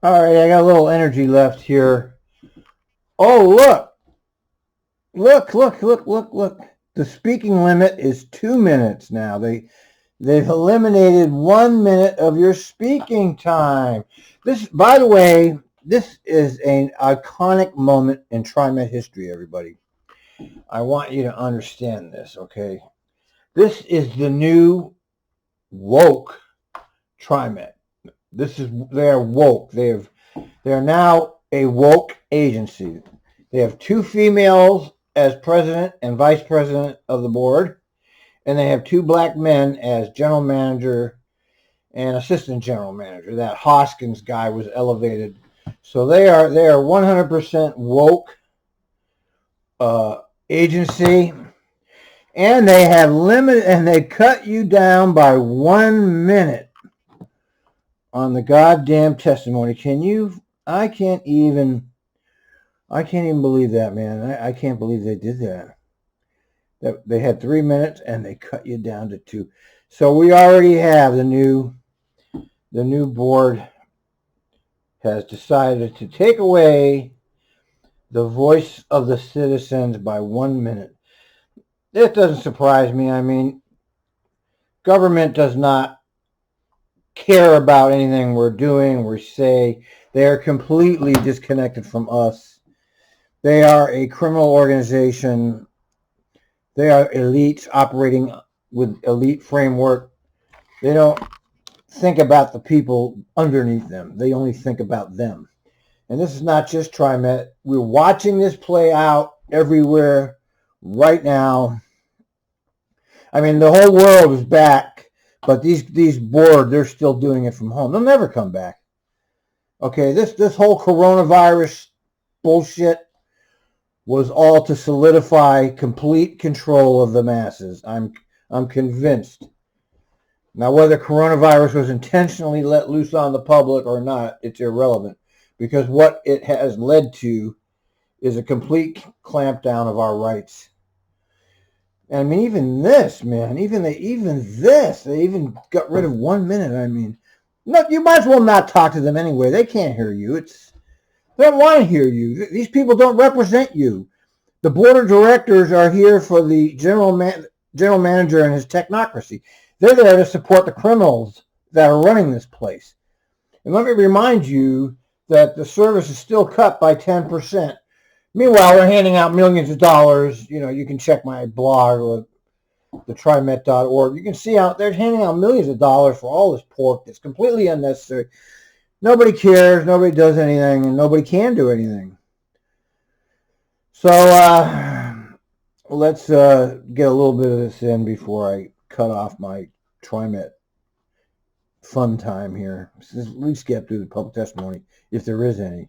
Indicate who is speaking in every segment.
Speaker 1: All right, I got a little energy left here. Oh, look. The speaking limit is 2 minutes now. They've eliminated 1 minute of your speaking time. This, by the way, this is an iconic moment in TriMet history, everybody. I want you to understand this, okay? This is the new woke TriMet. They are woke. They are now a woke agency. They have 2 females as president and vice president of the board, and they have 2 black men as general manager and assistant general manager. That Hoskins guy was elevated. So they are 100% woke agency, and they have limited, and they cut you down by 1 minute on the goddamn testimony. I can't even believe that, man. I can't believe they did that. They had 3 minutes and they cut you down to 2. So we already have the new board has decided to take away the voice of the citizens by 1 minute. It doesn't surprise me. I mean, government does not care about anything we're doing, we say. They are completely disconnected from us. They are a criminal organization. They are elites operating with elite framework. They don't think about the people underneath them. They only think about them. And this is not just TriMet. We're watching this play out everywhere right now. I mean, the whole world is back, but these board, they're still doing it from home. They'll never come back. Okay, this whole coronavirus bullshit was all to solidify complete control of the masses. I'm convinced. Now, whether coronavirus was intentionally let loose on the public or not, it's irrelevant, because what it has led to is a complete clampdown of our rights. I mean, even this, man, they even got rid of 1 minute. I mean, no, you might as well not talk to them anyway. They can't hear you. They don't want to hear you. These people don't represent you. The board of directors are here for the general manager and his technocracy. They're there to support the criminals that are running this place. And let me remind you that the service is still cut by 10%. Meanwhile, they're handing out millions of dollars. You know, you can check my blog or the trimet.org. You can see out they're handing out millions of dollars for all this pork that's completely unnecessary. Nobody cares, nobody does anything, and nobody can do anything. So let's get a little bit of this in before I cut off my TriMet fun time here. Let's at least get through the public testimony, if there is any.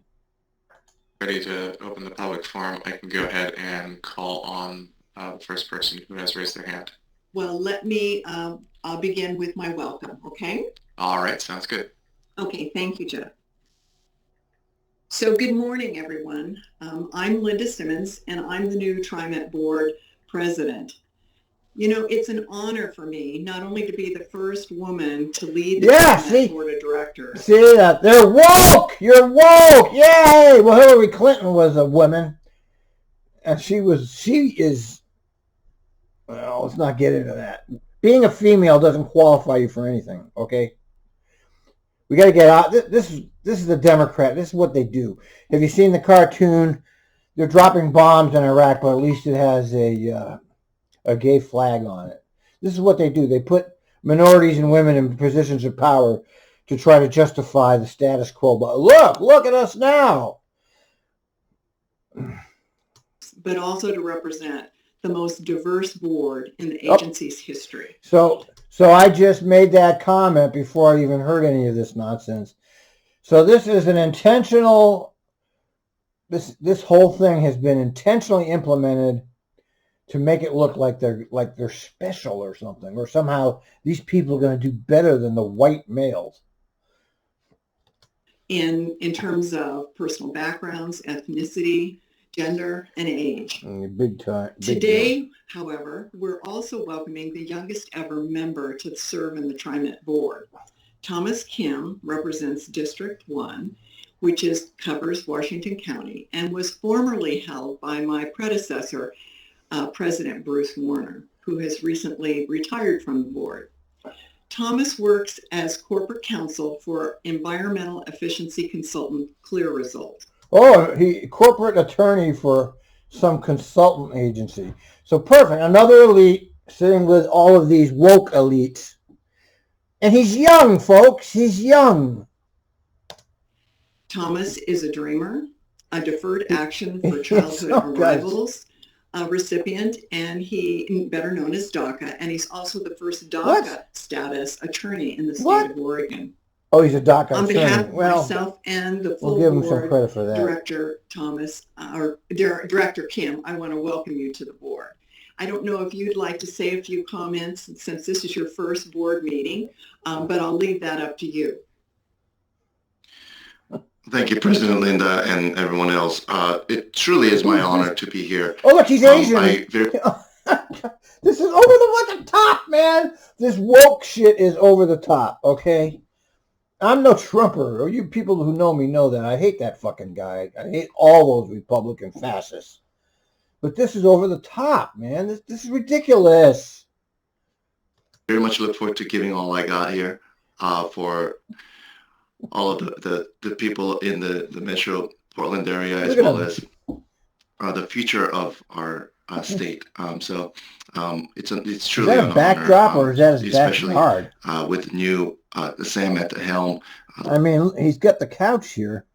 Speaker 2: Ready to open the public forum, I can go ahead and call on the first person who has raised their hand.
Speaker 3: Well, let me, I'll begin with my welcome, okay?
Speaker 2: All right, sounds good.
Speaker 3: Okay, thank you, Jeff. So good morning, everyone. I'm Linda Simmons, and I'm the new TriMet board president. You know, it's an honor for me not only to be the first woman to lead the TriMet board of directors.
Speaker 1: See that? They're woke! You're woke! Yay! Well, Hillary Clinton was a woman, and she is, well, let's not get into that. Being a female doesn't qualify you for anything, okay? We got to get out. This is the Democrat. This is what they do. Have you seen the cartoon? They're dropping bombs in Iraq, but at least it has a gay flag on it. This is what they do. They put minorities and women in positions of power to try to justify the status quo. But look at us now.
Speaker 3: But also to represent the most diverse board in the agency's history.
Speaker 1: So I just made that comment before I even heard any of this nonsense. So this is an intentional, this whole thing has been intentionally implemented to make it look like they're special or something, or somehow these people are going to do better than the white males.
Speaker 3: In terms of personal backgrounds, ethnicity, gender, and age.
Speaker 1: Big time.
Speaker 3: Today, however, we're also welcoming the youngest ever member to serve in the TriMet board. Thomas Kim represents District 1, which covers Washington County and was formerly held by my predecessor, President Bruce Warner, who has recently retired from the board. Thomas works as corporate counsel for environmental efficiency consultant Clear Result.
Speaker 1: Oh, he corporate attorney for some consultant agency. So perfect. Another elite sitting with all of these woke elites. And he's young, folks. He's young.
Speaker 3: Thomas is a dreamer, a deferred action for childhood arrivals recipient, and he better known as DACA, and he's also the first DACA status attorney in the state of Oregon.
Speaker 1: Oh, he's a DACA
Speaker 3: On
Speaker 1: attorney.
Speaker 3: behalf of myself and the full
Speaker 1: we'll give him
Speaker 3: board,
Speaker 1: some credit for that.
Speaker 3: Director Thomas, or Director Kim, I want to welcome you to the board. I don't know if you'd like to say a few comments since this is your first board meeting, but I'll leave that up to you.
Speaker 4: Thank you, President Linda, and everyone else. It truly is my honor to be here.
Speaker 1: Oh, look, he's Asian. This is over the top, man. This woke shit is over the top, okay? I'm no Trumper. Or you people who know me know that. I hate that fucking guy. I hate all those Republican fascists. But this is over the top, man. This is ridiculous.
Speaker 4: Very much look forward to giving all I got here for all of the people in the Metro Portland area, as well as the future of our state. So it's truly
Speaker 1: is that a backdrop or is that his backyard?
Speaker 4: With new Sam at the helm.
Speaker 1: I mean, he's got the couch here.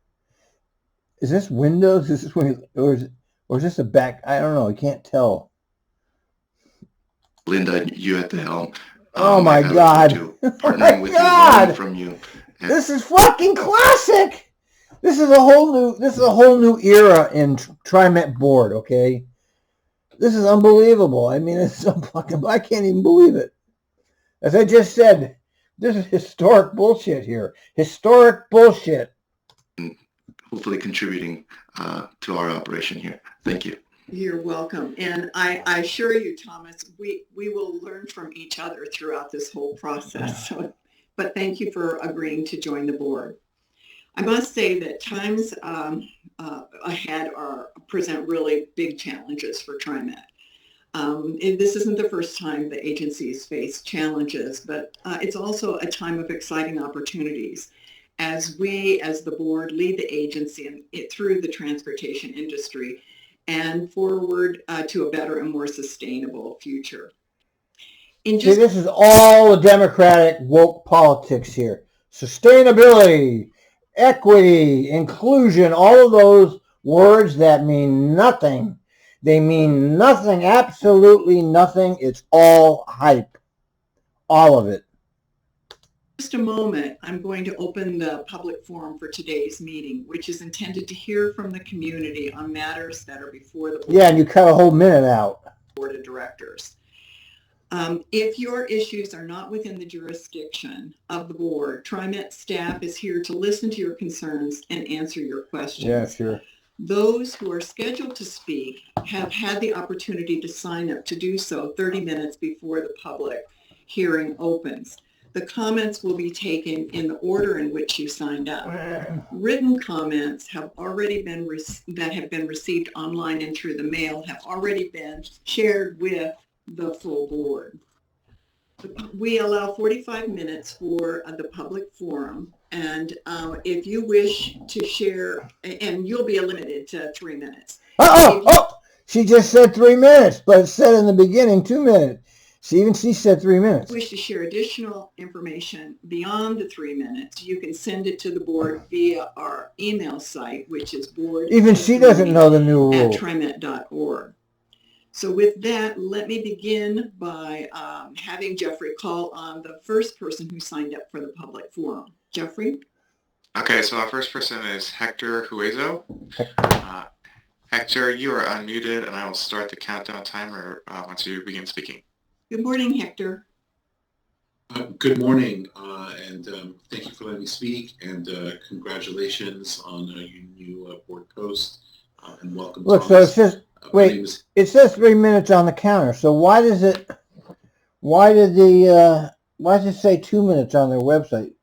Speaker 1: Is this windows? Is this when or is this a back? I don't know. I can't tell.
Speaker 4: Linda, you at the helm.
Speaker 1: Oh my God!
Speaker 4: Partnering with you, learning from you.
Speaker 1: This is fucking classic. This is a whole new era in Trimet board. Okay, this is unbelievable. I mean, it's so fucking. I can't even believe it. As I just said, this is historic bullshit here. Historic bullshit.
Speaker 4: Hopefully contributing to our operation here. Thank you.
Speaker 3: You're welcome. And I assure you, Thomas, we will learn from each other throughout this whole process. So, but thank you for agreeing to join the board. I must say that times ahead present really big challenges for TriMet. This isn't the first time the agencies face challenges, but it's also a time of exciting opportunities as we, as the board, lead the agency through the transportation industry and forward to a better and more sustainable future. See,
Speaker 1: this is all the Democratic woke politics here. Sustainability, equity, inclusion, all of those words that mean nothing. They mean nothing, absolutely nothing. It's all hype. All of it.
Speaker 3: Just a moment, I'm going to open the public forum for today's meeting, which is intended to hear from the community on matters that are before the board.
Speaker 1: Yeah, and you cut a whole minute out.
Speaker 3: Board of Directors. If your issues are not within the jurisdiction of the board, TriMet staff is here to listen to your concerns and answer your questions.
Speaker 1: Yeah, sure.
Speaker 3: Those who are scheduled to speak have had the opportunity to sign up to do so 30 minutes before the public hearing opens. The comments will be taken in the order in which you signed up. Written comments have already been that have been received online and through the mail have already been shared with the full board. We allow 45 minutes for the public forum, and if you wish to share, and you'll be limited to 3 minutes.
Speaker 1: She just said 3 minutes, but it said in the beginning 2 minutes. She said 3 minutes.
Speaker 3: If you wish to share additional information beyond the 3 minutes, you can send it to the board via our email site, which is board.
Speaker 1: Even she doesn't know the new rule.
Speaker 3: At trimet.org. So with that, let me begin by having Jeffrey call on the first person who signed up for the public forum. Jeffrey?
Speaker 2: Okay, so our first person is Hector Huezo. Hector, you are unmuted, and I will start the countdown timer once you begin speaking.
Speaker 3: Good morning, Hector.
Speaker 5: Good morning, and thank you for letting me speak, and congratulations on your new board post, and welcome.
Speaker 1: Look,
Speaker 5: Thomas.
Speaker 1: so it says, it says 3 minutes on the counter. So why does it say 2 minutes on their website?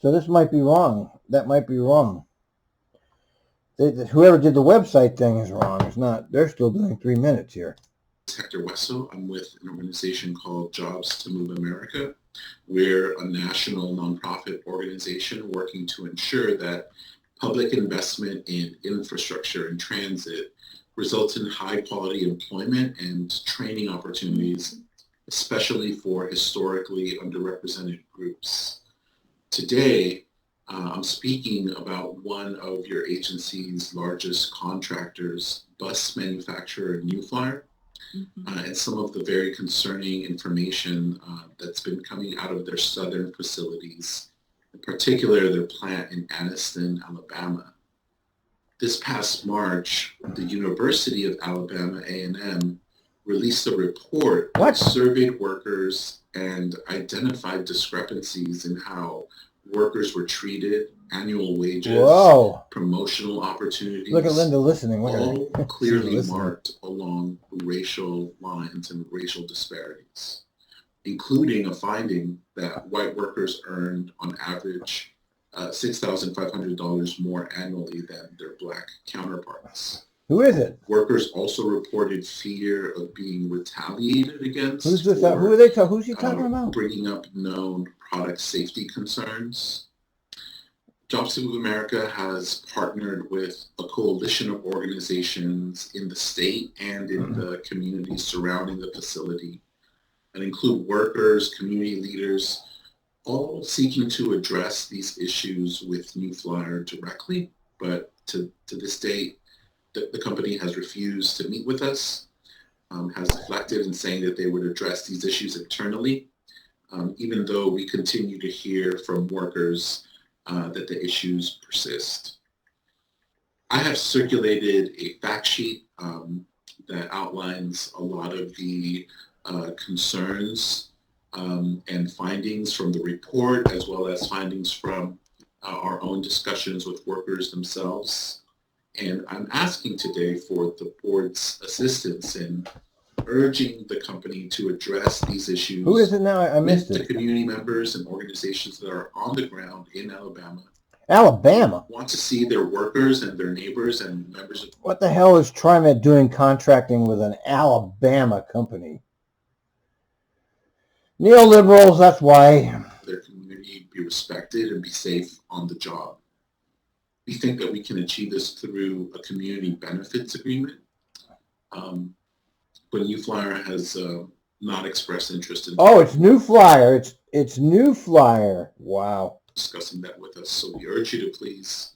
Speaker 1: So this might be wrong. That might be wrong. Whoever did the website thing is wrong. It's not. They're still doing 3 minutes here.
Speaker 5: Hector Huezo. I'm with an organization called Jobs to Move America. We're a national nonprofit organization working to ensure that public investment in infrastructure and transit results in high quality employment and training opportunities, especially for historically underrepresented groups. Today, I'm speaking about one of your agency's largest contractors, bus manufacturer New Flyer, and some of the very concerning information that's been coming out of their southern facilities, in particular their plant in Anniston, Alabama. This past March, the University of Alabama A&M released a report that surveyed workers and identified discrepancies in how workers were treated, annual wages, promotional opportunities.
Speaker 1: Look at Linda listening.
Speaker 5: All clearly marked along racial lines and racial disparities, including a finding that white workers earned on average $6,500 more annually than their black counterparts.
Speaker 1: Who is it?
Speaker 5: Workers also reported fear of being retaliated against.
Speaker 1: Who's this? Who are they? Who's he talking about?
Speaker 5: Bringing up known product safety concerns. Jobs to Move America has partnered with a coalition of organizations in the state and in the communities surrounding the facility, and include workers, community leaders, all seeking to address these issues with New Flyer directly. But to this date, the company has refused to meet with us, has deflected in saying that they would address these issues internally, even though we continue to hear from workers that the issues persist. I have circulated a fact sheet that outlines a lot of the concerns and findings from the report, as well as findings from our own discussions with workers themselves. And I'm asking today for the board's assistance in urging the company to address these issues.
Speaker 1: Who is it now? I missed
Speaker 5: with
Speaker 1: it.
Speaker 5: The community members and organizations that are on the ground in Alabama.
Speaker 1: Alabama?
Speaker 5: Want to see their workers and their neighbors and members of...
Speaker 1: What the hell is Trimet doing contracting with an Alabama company? Neoliberals, that's why.
Speaker 5: Their community be respected and be safe on the job. We think that we can achieve this through a community benefits agreement. But New Flyer has not expressed interest in...
Speaker 1: Oh, it's New Flyer. It's New Flyer. Wow.
Speaker 5: Discussing that with us. So we urge you to please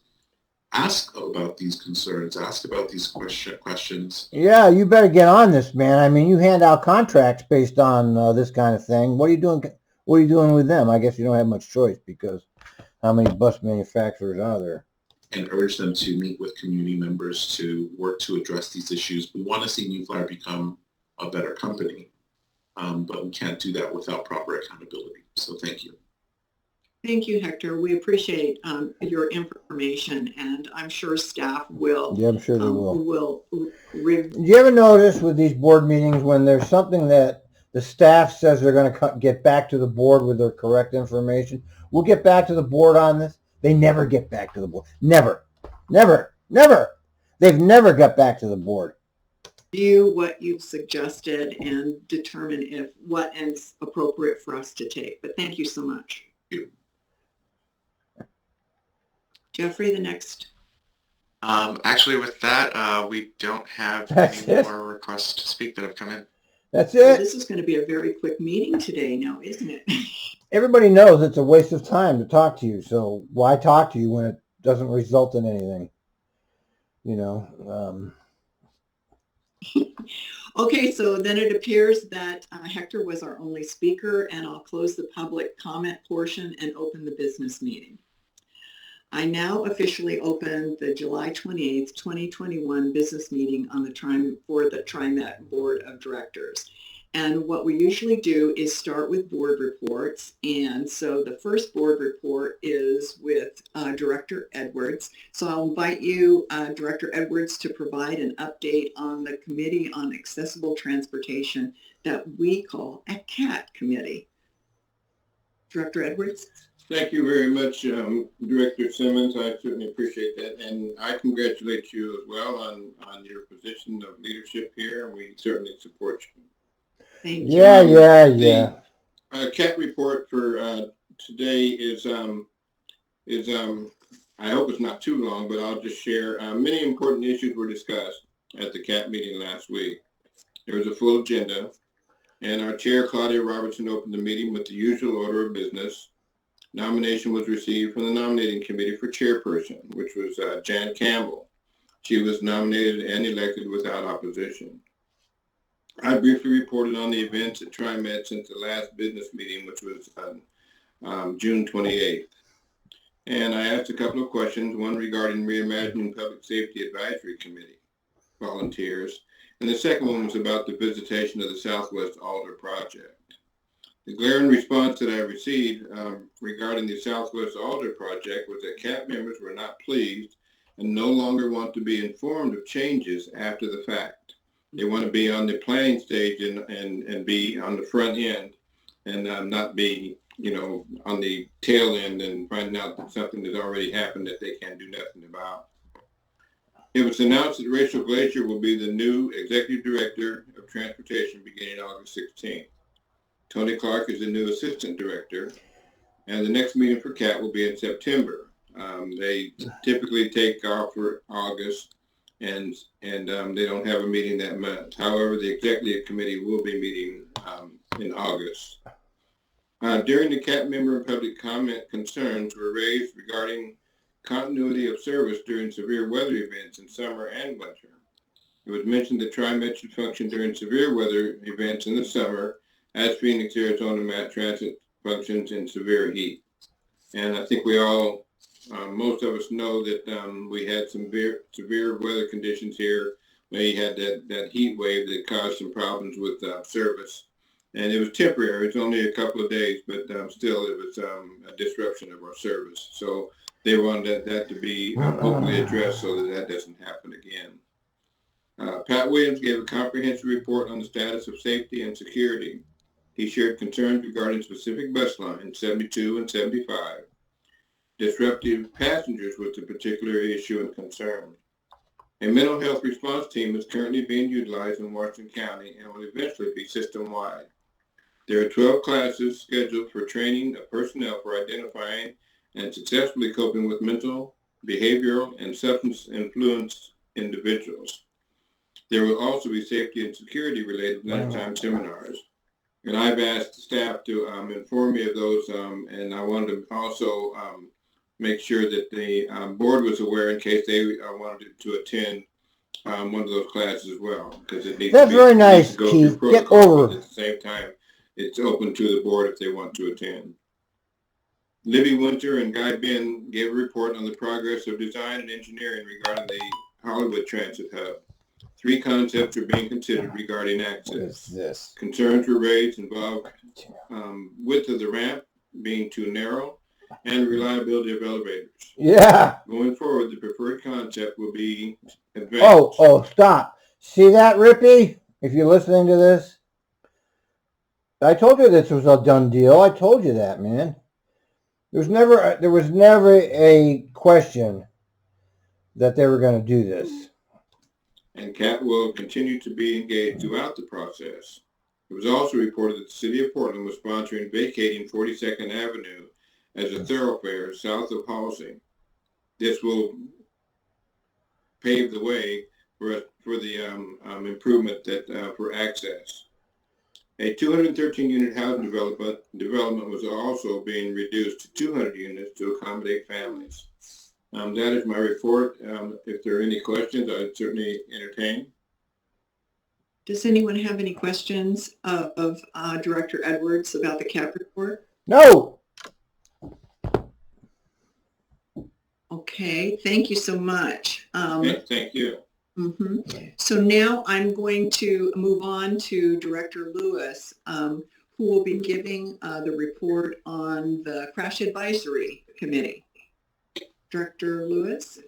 Speaker 5: ask about these concerns, ask about these questions.
Speaker 1: Yeah, you better get on this, man. I mean, you hand out contracts based on this kind of thing. What are you doing? What are you doing with them? I guess you don't have much choice, because how many bus manufacturers are there?
Speaker 5: And urge them to meet with community members to work to address these issues. We want to see New Flyer become a better company, but we can't do that without proper accountability. So thank you.
Speaker 3: Thank you, Hector. We appreciate your information, and I'm sure staff will.
Speaker 1: Yeah, I'm sure they will.
Speaker 3: Do
Speaker 1: you ever notice with these board meetings, when there's something that the staff says they're going to get back to the board with their correct information? We'll get back to the board on this. They never get back to the board. Never. Never. Never. They've never got back to the board.
Speaker 3: View what you've suggested and determine if what is appropriate for us to take. But thank you so much.
Speaker 5: Thank you.
Speaker 3: Jeffrey, the next.
Speaker 2: Actually, with that, we don't have any more requests to speak that have come in.
Speaker 1: That's
Speaker 3: So
Speaker 1: it.
Speaker 3: this is going to be a very quick meeting today now, isn't it?
Speaker 1: Everybody knows it's a waste of time to talk to you. So why talk to you when it doesn't result in anything? You know.
Speaker 3: Okay, so then it appears that Hector was our only speaker, and I'll close the public comment portion and open the business meeting. I now officially open the July 28th, 2021 business meeting on the for the Trimet Board of Directors. And what we usually do is start with board reports. And so the first board report is with Director Edwards. So I'll invite you, Director Edwards, to provide an update on the Committee on Accessible Transportation that we call a CAT committee. Director Edwards?
Speaker 6: Thank you very much, Director Simmons. I certainly appreciate that. And I congratulate you as well on your position of leadership here. And we certainly support you.
Speaker 3: Thank you.
Speaker 1: Yeah.
Speaker 6: CAT report for today is I hope it's not too long, but I'll just share. Many important issues were discussed at the CAT meeting last week. There was a full agenda, and our chair, Claudia Robertson, opened the meeting with the usual order of business. Nomination was received from the nominating committee for chairperson, which was Jan Campbell. She was nominated and elected without opposition. I briefly reported on the events at Trimet since the last business meeting, which was on June 28th. And I asked a couple of questions, one regarding Reimagining Public Safety Advisory Committee volunteers, and the second one was about the visitation of the Southwest Alder Project. The glaring response that I received regarding the Southwest Alder Project was that CAT members were not pleased and no longer want to be informed of changes after the fact. They want to be on the planning stage and be on the front end and not be, on the tail end and finding out that something has already happened that they can't do nothing about. It was announced that Rachel Glacier will be the new Executive Director of Transportation beginning August 16th. Tony Clark is the new Assistant Director, and the next meeting for CAT will be in September. They typically take off for August, and they don't have a meeting that month. However, the Executive Committee will be meeting in August. During the CAT member and public comment, concerns were raised regarding continuity of service during severe weather events in summer and winter. It was mentioned that TriMet should function during severe weather events in the summer as Phoenix, Arizona Mass Transit functions in severe heat. And I think we all, most of us know that we had some severe weather conditions here. We had that heat wave that caused some problems with service. And it was temporary. It's only a couple of days, but still it was a disruption of our service. So they wanted that to be hopefully addressed so that doesn't happen again. Pat Williams gave a comprehensive report on the status of safety and security. He shared concerns regarding specific bus lines, 72 and 75. Disruptive passengers was a particular issue and concern. A mental health response team is currently being utilized in Washington County and will eventually be system-wide. There are 12 classes scheduled for training of personnel for identifying and successfully coping with mental, behavioral, and substance influence individuals. There will also be safety and security related lunchtime seminars. And I've asked staff to inform me of those, and I wanted to also make sure that the board was aware in case they wanted to attend one of those classes as well, because it needs
Speaker 1: That's
Speaker 6: to be,
Speaker 1: very nice,
Speaker 6: to go
Speaker 1: Keith.
Speaker 6: through
Speaker 1: Get
Speaker 6: protocol,
Speaker 1: over.
Speaker 6: but at the same time, it's open to the board if they want to attend. Libby Winter and Guy Ben gave a report on the progress of design and engineering regarding the Hollywood Transit Hub. 3 concepts are being considered regarding access.
Speaker 1: What is this?
Speaker 6: Concerns were raised involved width of the ramp being too narrow and reliability of elevators.
Speaker 1: Yeah.
Speaker 6: Going forward, the preferred concept will be advanced.
Speaker 1: Oh, stop. See that, Rippy? If you're listening to this? I told you this was a done deal. I told you that, man. There was never a question that they were going to do this.
Speaker 6: And CAT will continue to be engaged throughout the process. It was also reported that the City of Portland was sponsoring vacating 42nd Avenue as a thoroughfare south of Halsey. This will pave the way for the improvement for access. A 213-unit housing development was also being reduced to 200 units to accommodate families. That is my report. If there are any questions, I'd certainly entertain.
Speaker 3: Does anyone have any questions of Director Edwards about the CAP report?
Speaker 1: No.
Speaker 3: Okay, thank you so much.
Speaker 6: Thank you.
Speaker 3: So now I'm going to move on to Director Lewis, who will be giving the report on the Crash Advisory Committee. Director Lewis?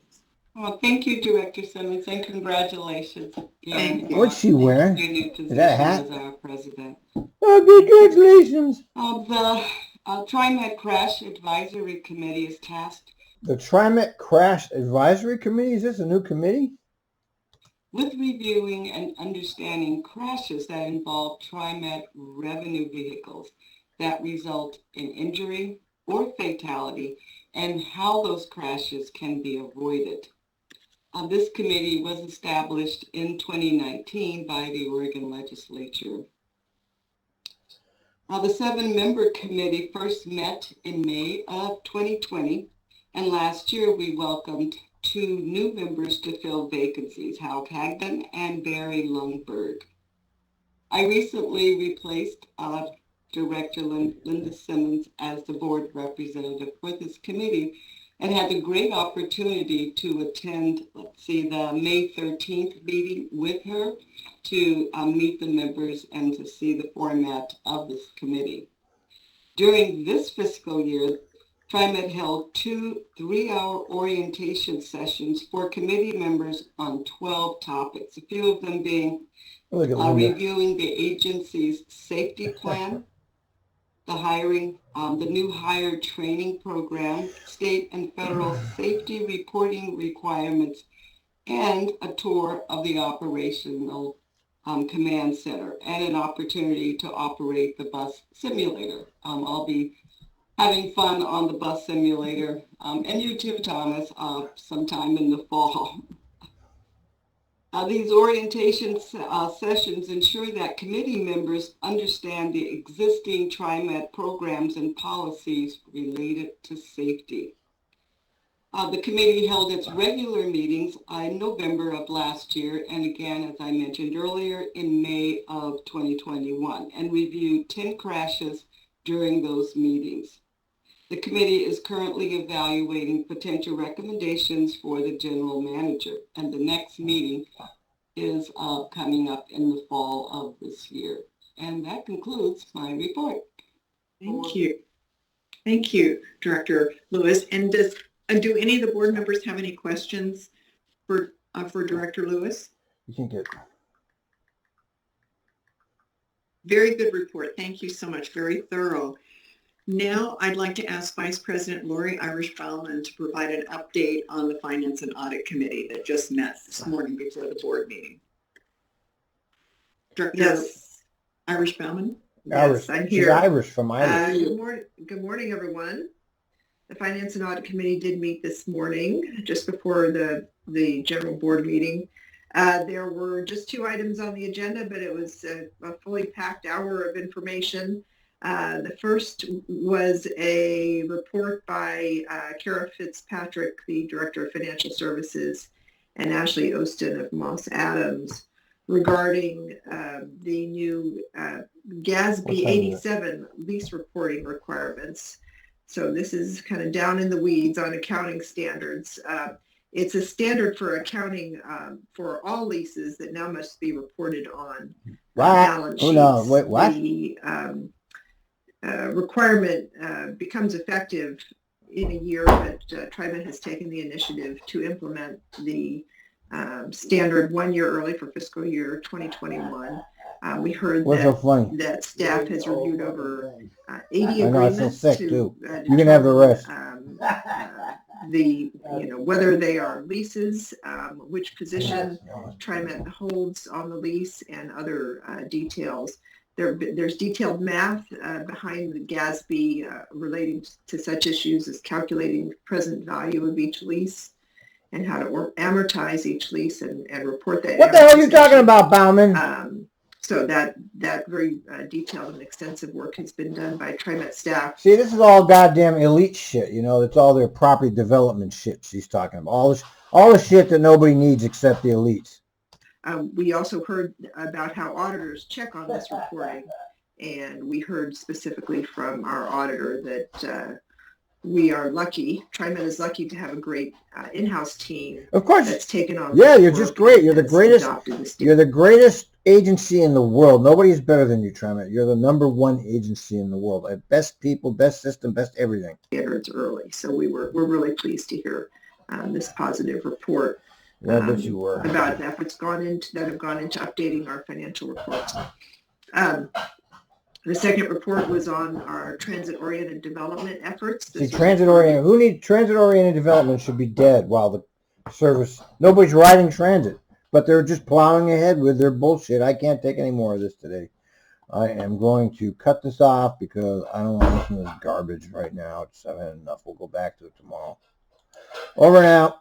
Speaker 7: Well, thank you, Director Simmons, and congratulations.
Speaker 3: Thank you.
Speaker 1: What's she wearing?
Speaker 7: Your new position
Speaker 1: Is that a hat?
Speaker 7: as our president.
Speaker 1: Oh, congratulations.
Speaker 7: The TriMet Crash Advisory Committee is tasked
Speaker 1: The Trimet Crash Advisory Committee, is this a new committee?
Speaker 7: with reviewing and understanding crashes that involve TriMet revenue vehicles that result in injury or fatality and how those crashes can be avoided. This committee was established in 2019 by the Oregon Legislature. The 7-member committee first met in May of 2020, and last year we welcomed 2 new members to fill vacancies, Hal Cagdon and Barry Lundberg. I recently replaced Director Linda Simmons as the board representative for this committee and had the great opportunity to attend, the May 13th meeting with her to meet the members and to see the format of this committee. During this fiscal year, TriMet held 2 3-hour orientation sessions for committee members on 12 topics, a few of them being reviewing the agency's safety plan, the hiring, the new hire training program, state and federal safety reporting requirements, and a tour of the operational command center and an opportunity to operate the bus simulator. I'll be having fun on the bus simulator, and you too, Thomas, sometime in the fall. These orientation sessions ensure that committee members understand the existing TriMet programs and policies related to safety. The committee held its regular meetings in November of last year, and again, as I mentioned earlier, in May of 2021, and reviewed 10 crashes during those meetings. The committee is currently evaluating potential recommendations for the general manager, and the next meeting is coming up in the fall of this year. And that concludes my report.
Speaker 3: Thank you. Thank you, Director Lewis. And do any of the board members have any questions for Director Lewis?
Speaker 1: You can get.
Speaker 3: Very good report. Thank you so much. Very thorough. Now I'd like to ask Vice President Lori Irish-Bauman to provide an update on the Finance and Audit Committee that just met this morning before the board meeting. Director Irish-Bauman?
Speaker 1: Yes, I'm here. She's Irish from Ireland.
Speaker 8: Good morning, everyone. The Finance and Audit Committee did meet this morning, just before the general board meeting. There were just 2 items on the agenda, but it was a fully packed hour of information. The first was a report by Kara Fitzpatrick, the Director of Financial Services, and Ashley Ostin of Moss Adams regarding the new GASB 87 lease reporting requirements. So this is kind of down in the weeds on accounting standards. It's a standard for accounting for all leases that now must be reported on balance sheets.
Speaker 1: Oh, no, wait, what?
Speaker 8: The requirement becomes effective in a year, but TriMet has taken the initiative to implement the standard 1 year early for fiscal year 2021. We heard that staff has reviewed over 80 agreements to
Speaker 1: you can have the rest.
Speaker 8: Whether they are leases, which position TriMet holds on the lease, and other details. There's detailed math behind the GASB relating to such issues as calculating the present value of each lease and how to amortize each lease and report that.
Speaker 1: What the hell are you talking about, Bauman?
Speaker 8: So that very detailed and extensive work has been done by TriMet staff.
Speaker 1: See, this is all goddamn elite shit. It's all their property development shit she's talking about. All the shit that nobody needs except the elites.
Speaker 8: We also heard about how auditors check on this reporting, and we heard specifically from our auditor that we are lucky. TriMet is lucky to have a great in-house team.
Speaker 1: Of course,
Speaker 8: that's taken on.
Speaker 1: Yeah, you're just great. You're the greatest. You're the greatest agency in the world. Nobody's better than you, TriMet. You're the #1 agency in the world. Best people, best system, best everything.
Speaker 8: Standards early, so we're really pleased to hear this positive report.
Speaker 1: Yeah, I bet you were.
Speaker 8: About efforts that have gone into updating our financial reports. The second report was on our transit-oriented development efforts.
Speaker 1: See, transit-oriented, who needs transit-oriented development should be dead while the service, nobody's riding transit, but they're just plowing ahead with their bullshit. I can't take any more of this today. I am going to cut this off because I don't want to listen to this garbage right now. I've had enough. We'll go back to it tomorrow. Over and out.